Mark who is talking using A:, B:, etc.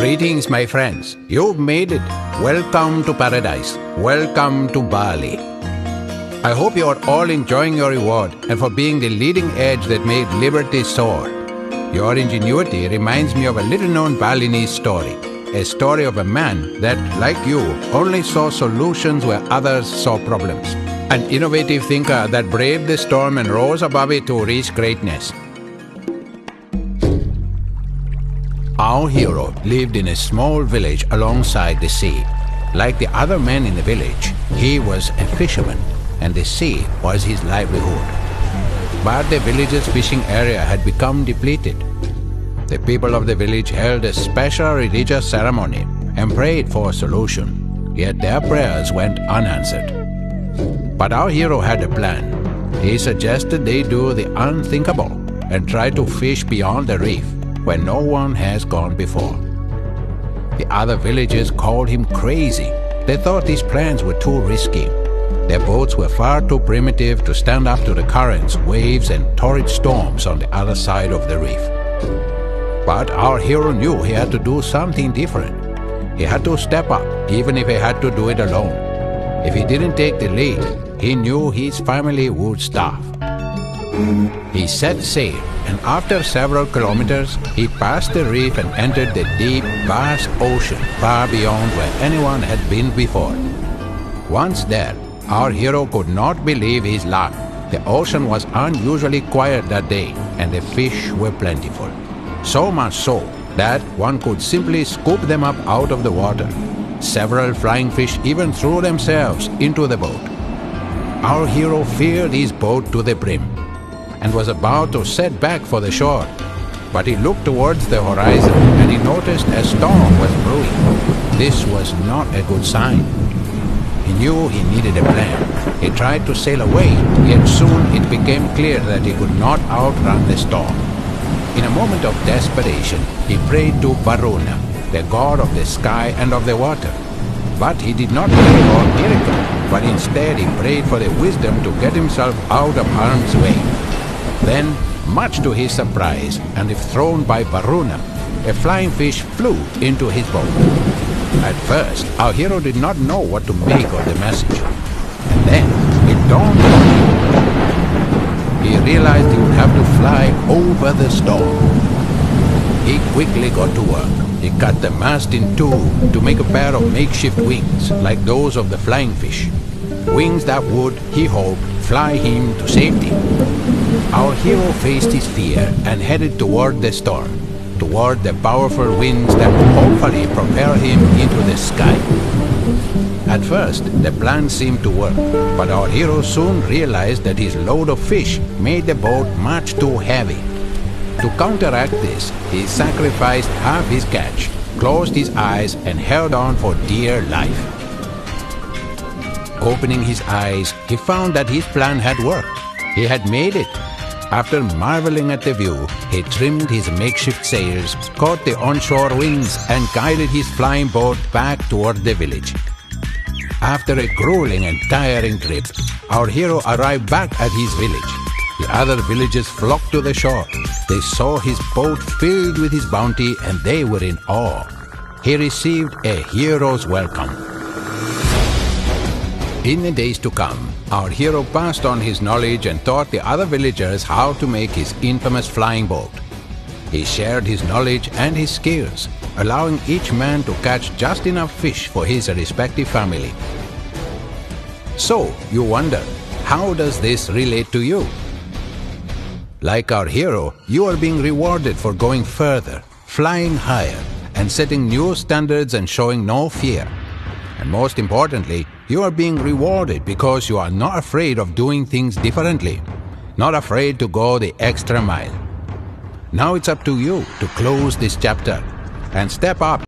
A: Greetings, my friends. You've made it. Welcome to paradise. Welcome to Bali. I hope you are all enjoying your reward and for being the leading edge that made liberty soar. Your ingenuity reminds me of a little-known Balinese story. A story of a man that, like you, only saw solutions where others saw problems. An innovative thinker that braved the storm and rose above it to reach greatness. Our hero lived in a small village alongside the sea. Like the other men in the village, he was a fisherman, and the sea was his livelihood. But the village's fishing area had become depleted. The people of the village held a special religious ceremony and prayed for a solution, yet their prayers went unanswered. But our hero had a plan. He suggested they do the unthinkable and try to fish beyond the reef, where no one has gone before. The other villagers called him crazy. They thought these plans were too risky. Their boats were far too primitive to stand up to the currents, waves, and torrid storms on the other side of the reef. But our hero knew he had to do something different. He had to step up, even if he had to do it alone. If he didn't take the lead, he knew his family would starve. He set sail, and after several kilometers, he passed the reef and entered the deep, vast ocean far beyond where anyone had been before. Once there, our hero could not believe his luck. The ocean was unusually quiet that day, and the fish were plentiful. So much so that one could simply scoop them up out of the water. Several flying fish even threw themselves into the boat. Our hero filled his boat to the brim and was about to set back for the shore. But he looked towards the horizon and he noticed a storm was brewing. This was not a good sign. He knew he needed a plan. He tried to sail away, yet soon it became clear that he could not outrun the storm. In a moment of desperation, he prayed to Varuna, the god of the sky and of the water. But he did not pray for a miracle, but instead he prayed for the wisdom to get himself out of harm's way. Then, much to his surprise, and if thrown by Varuna, a flying fish flew into his boat. At first, our hero did not know what to make of the message. And then, it dawned on him. He realized he would have to fly over the storm. He quickly got to work. He cut the mast in two to make a pair of makeshift wings, like those of the flying fish. Wings that would, he hoped, fly him to safety. Our hero faced his fear and headed toward the storm, toward the powerful winds that would hopefully propel him into the sky. At first, the plan seemed to work, but our hero soon realized that his load of fish made the boat much too heavy. To counteract this, he sacrificed half his catch, closed his eyes, and held on for dear life. Opening his eyes, he found that his plan had worked. He had made it. After marveling at the view, he trimmed his makeshift sails, caught the onshore winds, and guided his flying boat back toward the village. After a grueling and tiring trip, our hero arrived back at his village. The other villagers flocked to the shore. They saw his boat filled with his bounty, and they were in awe. He received a hero's welcome. In the days to come, our hero passed on his knowledge and taught the other villagers how to make his infamous flying boat. He shared his knowledge and his skills, allowing each man to catch just enough fish for his respective family. So, you wonder, how does this relate to you? Like our hero, you are being rewarded for going further, flying higher, and setting new standards and showing no fear. And most importantly, you are being rewarded because you are not afraid of doing things differently, not afraid to go the extra mile. Now it's up to you to close this chapter and step up